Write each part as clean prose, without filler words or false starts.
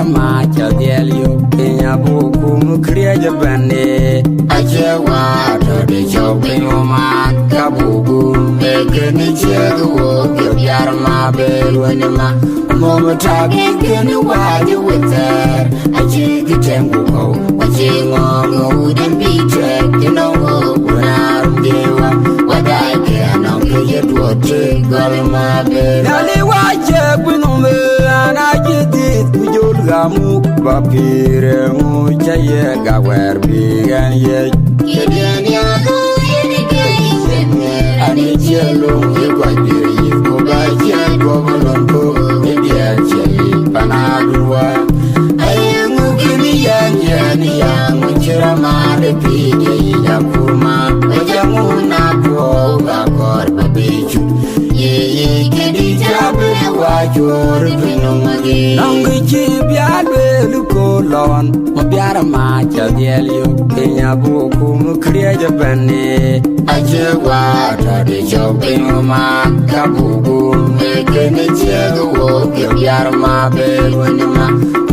biara ma chadelio pinya buku kriya bane ajewa to de chopingo ma kabugu ekeni chego biara ma belwane ma mama tagi keni waje weter aje kitembu ko waje ngo udem bitre kino na rumdewa wadai ke anong ke yedwote galma be nali waje kunume anajiti kujulgamu bapire mu chaye gawer bigan ye kenya go yenike ani chelo yegwajiri ko baje gobolonko media cheli panadwa ayengu kini yani yangu chiramade pide ya kurma wajamu na ko bakor babichu ye kedi jabe wajor binumage nangi biabe lukolon mo biara ma chadelio kenya buku mu kriya bane ajewa tade chopingo ma kabugu mekene chego biara ma belwane ma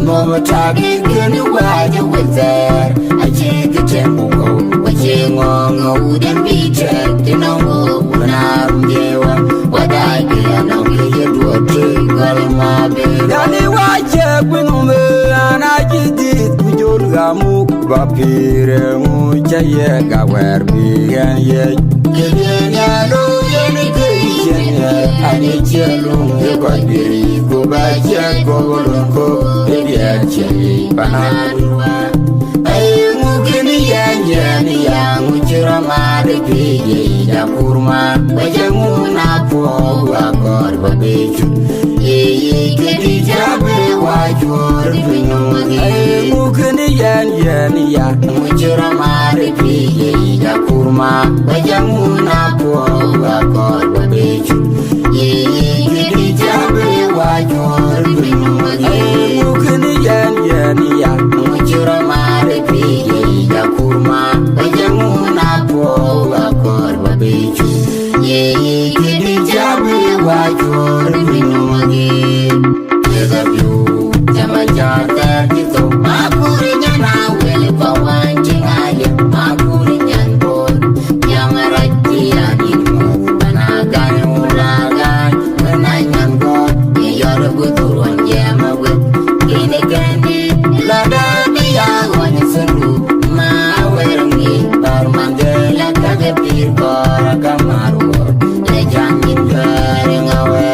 mama tagi keni waje weter aje kitembu ko waje ngo udem bitre tinongo unarumdewa wadai ke anong ke yedwote galma be yani waje kunume anajidi kujulgamu bapire mu chaye gawer bigan ye kenya lo yenike kenya ani chelo yegwajiri ko baje gobolonko media cheli panadwa ayengu kini yani yangu chiramade pide ya kurma wajamu na po akor babechu ye kedi jabe wajor binumage ayengu kini yani yangu chiramade pide ya kurma wajamu na po akor babechu ye kedi jabe wajor binumage ayengu kini yani yangu chiramade pide ya kurma wajamu na po akor babechu ye kedi jabe wajor binumage yegabyo jamajata kito makurinya na wele pawanji ngale makurinya ngor yamarati animo banagan ulagan benangan ngor yoro buturon yamawe kini kendi lada biya wanya sendu ma werengi barmandela kage pirkora kamaru lejangin garing awe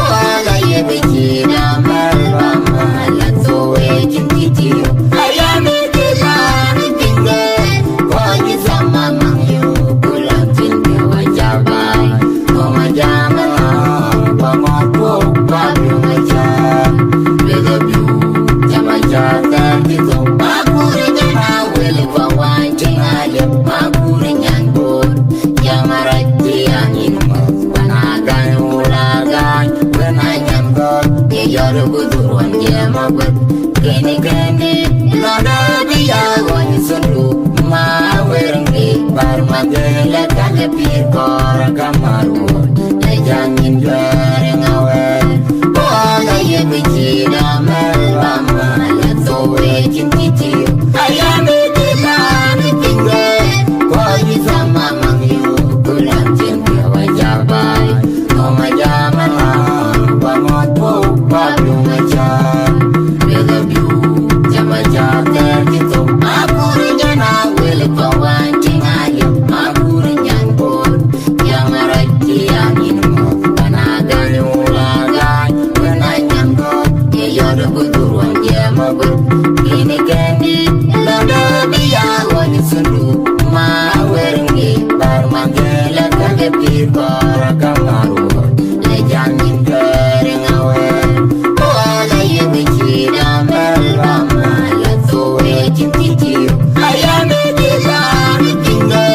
oala yebejina marama latsowe jintitiyo ayame kibani tinge koji sama mangyo kulang tinge wajabai noma jamala pangopo babyo ngaja begabiu jamajata kito makurinya na wele pawanji ngale makurinya ngor yamarati animo banagan ulagan benangan god yoro buduron yamagwet kini kendi lada biya wani sundu ma werengi barmandela kage pirkora kamaru lejangin jaring awe oala yebejina merama latsowe jintitiyo ayame kibani tinge koji sama mangyo kulang tinge wajabai noma jamala bangopo babyo ngaja begabiu jamajata kito makurinya na wele pawanji ngale makurinya ngor yamarati animo banagan ulagan benangan ngor yoro buturon yamawe kini kendi lada biya wani sundu ma werengi barmandela kage pirkora kamaru lejangin garing awe oala yebejina merama latsowe jintitiyo ayame kibani tinge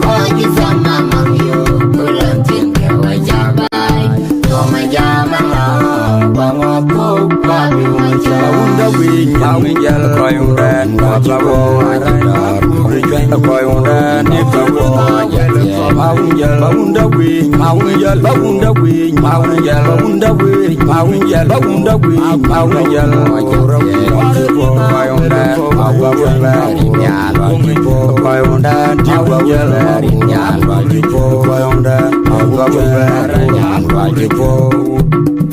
koji sama mangyo kulang tinge wajabai noma jamala bangopo babyo ngaja unda winya winjal koyundan wababo aradar rijwan koyundan nipabo Maunjal, Maunda Wing, Maunjal, Maunda Wing, Maunjal, Maunda Wing, Maunjal, Maunda Wing, Maunjal, Payonda, Awawala, Nyan, Payonda, Awawala, Nyan, Payonda, Awawala, Nyan,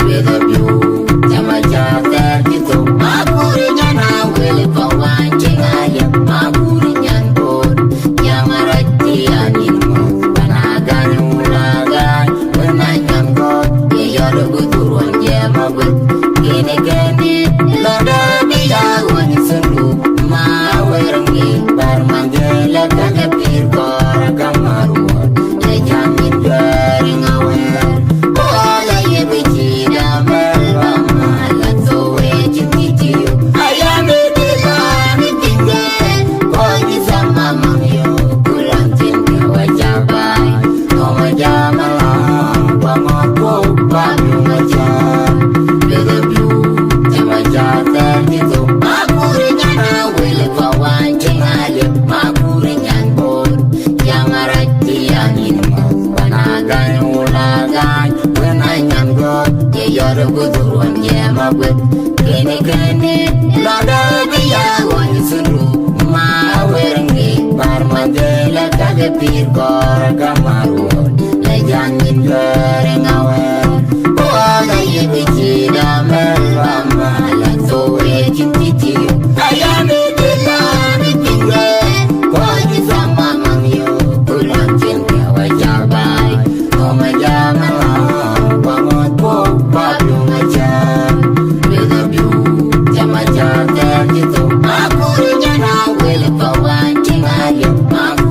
with a view, Jamaja, that you took Mapurinya now, will it go watching? I am Mapurian board, Yamarati, and in Panaganulaga, when I am God, you're the good one, Yamabut, Gini, Lada, Bia, when it's a loop, my wearing me, Barmandela, Kakapir, Kamaru, a young in wearing away. Pir kor kamaru, lejangin goreng awal. Oga yebici damel lama, lato ejintiti. Ayam edilani tinggal, kau sama mangyo, pulang cinta wajah baik. Koma jaman, bangun pok babung aja. Beda biu, jaman jalan gitu. Aku renyana wele kawan cingayo, aku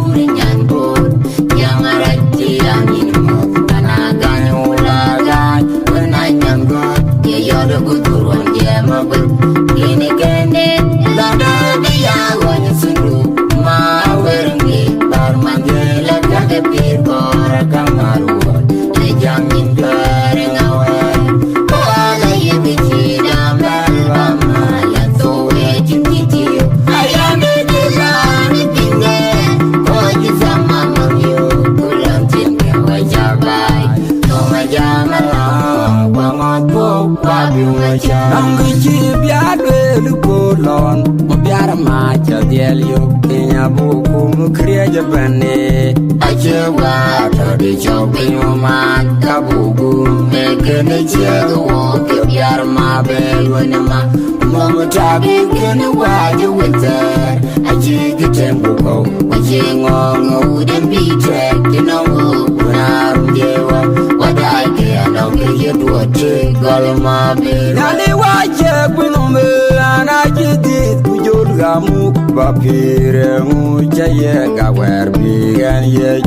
Ajewa tadi cobi umat kabugu mekene jago woke biar mabel wanema mama tabi kene waju winter aji kitembu ko aji ngongo uden bitek dinawo unarum dewa wadai ke anong ke duote gal mabel nani waje kunume anajidit kujurgamu bapire mujaye gawer bigan ye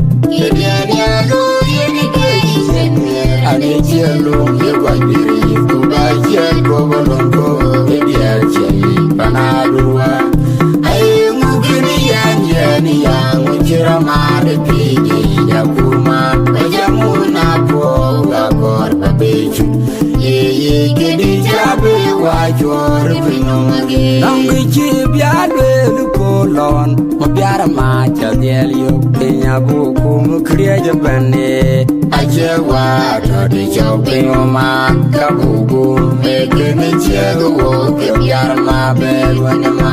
Ane cielo ye guajiri kubaje gobolongo edia chei panadua ai mugini yang ujira mare pigi ya kurma bajamuna po gakor babechu ye gedi jabe wajor pinongage nangi chibiade lukolon mabiara macha delio kenya buku mukriya bane ajewa todi chopi oma kabugu mekene chego woke biara mabel wanema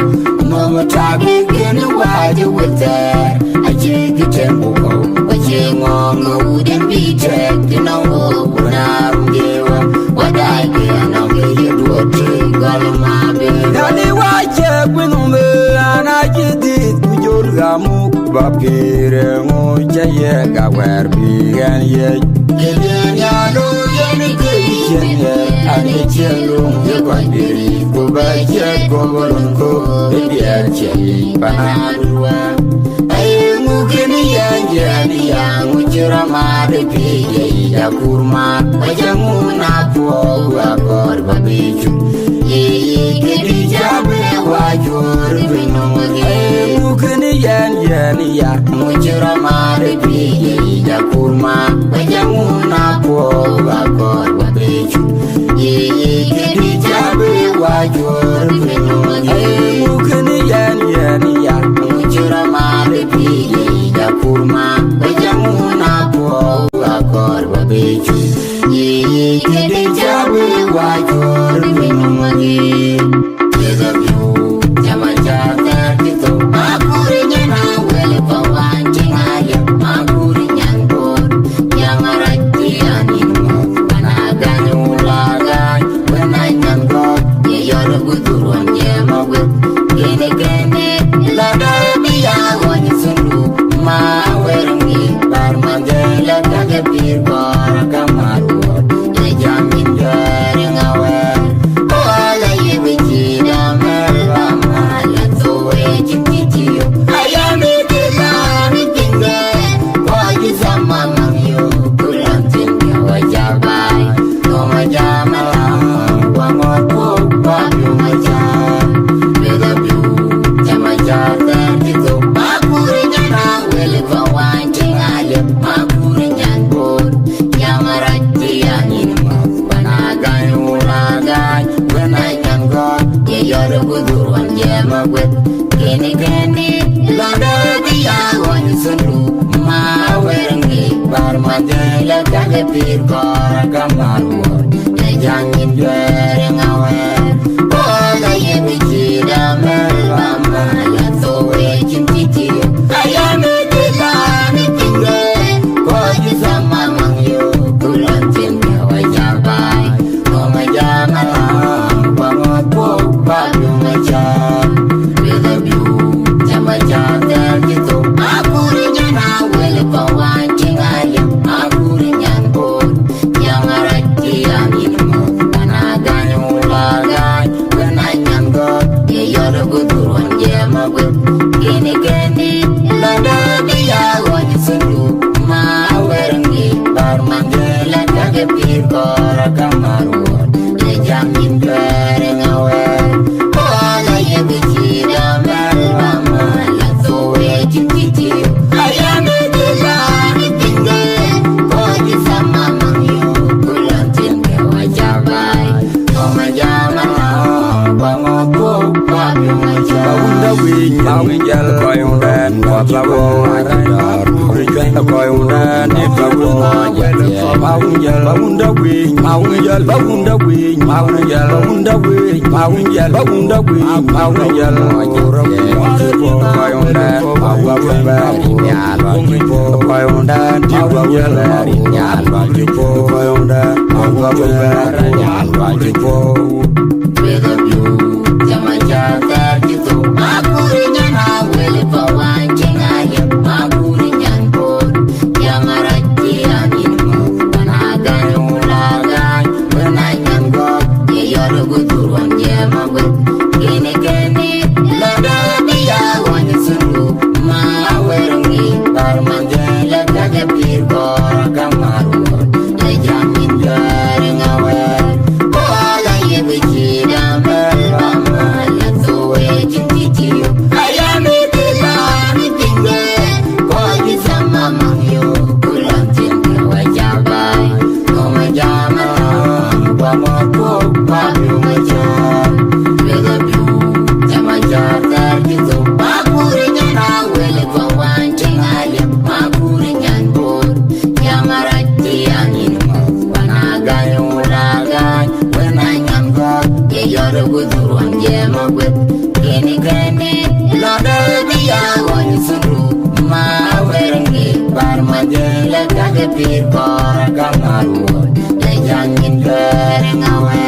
mama tabi kene waje wete aje kitembu ko aje ngongo uden bitek dinawo unarum dewa wadai ke anonge yeduote galmabel dali waje kwinume anajidit kujurgamu bapire mujaye gawer bigan ye Kenyano yeni kejenya ane chelo ye kwandiri kubaje kobolonko edia chei panadua ai mugini yanjani yang ujira made pije ya kurma bajamuna po akor babichu ye kedi jabe wajor binonge mugini yanjani ya ujira made pije ya kurma bajamuna po akor babichu ye kedi jabe wajor binonge mugini yanjani ya ujira made pije ya kurma bajamuna we wajur minumagi Yedabiu Jaman jata gitu Makurinya na wele pawancing aja Makurinya ngkod Yang arati aninu Panagan ulagan Benanya ngkod Yeyodo guturuan jemawet Gini-gini Lada biyawan sundu Mawerengi Barmanjela kagepir Barakamaru Jamin dari ngawer Ola ye bijida merama Lato e cinticiyo Ayami tilami tingge Wajib sama mangyo Kulang tingge wajabai Toma jamalah Wangot pukwa biumajan Beda biu Jama jata gitu Makurinya na wele pawancing alep Makurinya ngkod Yamarati angin Panagan ulagan Benanya ngkod Yeyodo guturuan jemawet Gini-gini Lada biyawan sundu Mawerengi Barmanjela kagepir Barakamaruan Ejangin jere ngawer Ola ye bijida merama Lato e cinticiyo Ayami tilani tingge Koji sama mangyo Kulang tingge wajabai Toma jamalah Bangot pukwa biumajan Beda biu Jama jata gitu Makurinya na wele pawancing aja Makurinya ngkod Yang arati anginu Panagan ulagan Benanya ngkod Yeyodo guturuan jemawet Gini-gini Lada biyawan sundu Mawerengi Barmanjela kagepir Barakamaruan Ejamin dari ngawer Ola ye bijida merama Lato e cinticiyo Ayami tilani tingge Koji sama mangyo Kulang tingge wajabai Toma jamalah Bangot pukwa biumajan Baunda wing mawinjal koyong dan watlawong ajar Rijana koyong dan itlawong ajar Mawinjal baunda wing mawinjal baunda wing mawinjal baunda wing mawinjal baunda wing mawinjal Orang koyong dan mawawang barinyal Koyong dan mawinjal barinyal Koyong dan mawawang barinyal Beda biu Jama jata gitu Makurinya na wele pawancing aja Makurinya ngkod Yang arati anginu Panagan ulagan Benanya ngkod Yeyodo guturuan jemawet Gini-gini Lada biyawan sundu Mawerengi Barmanjela kagepir Barakamaruan Ejamin dari ngawer Ola ye bijida merama Lato e cinticiyo Ayami tilani tingge Koji sama mangyo Kulang tingge wajabai Toma jamalah Bangot pukwa biumajan Beda biu Jama jata gitu Makurinya na wele pawancing alep Makurinya ngkod Yang arati anginu Panagan ulagan Benanya ngkod Yeyodo guturuan jemawet Gini-gini Lada biyawan sundu Mawerengi Barmanjela kagepir Barakamaruan Ejangin dari ngawer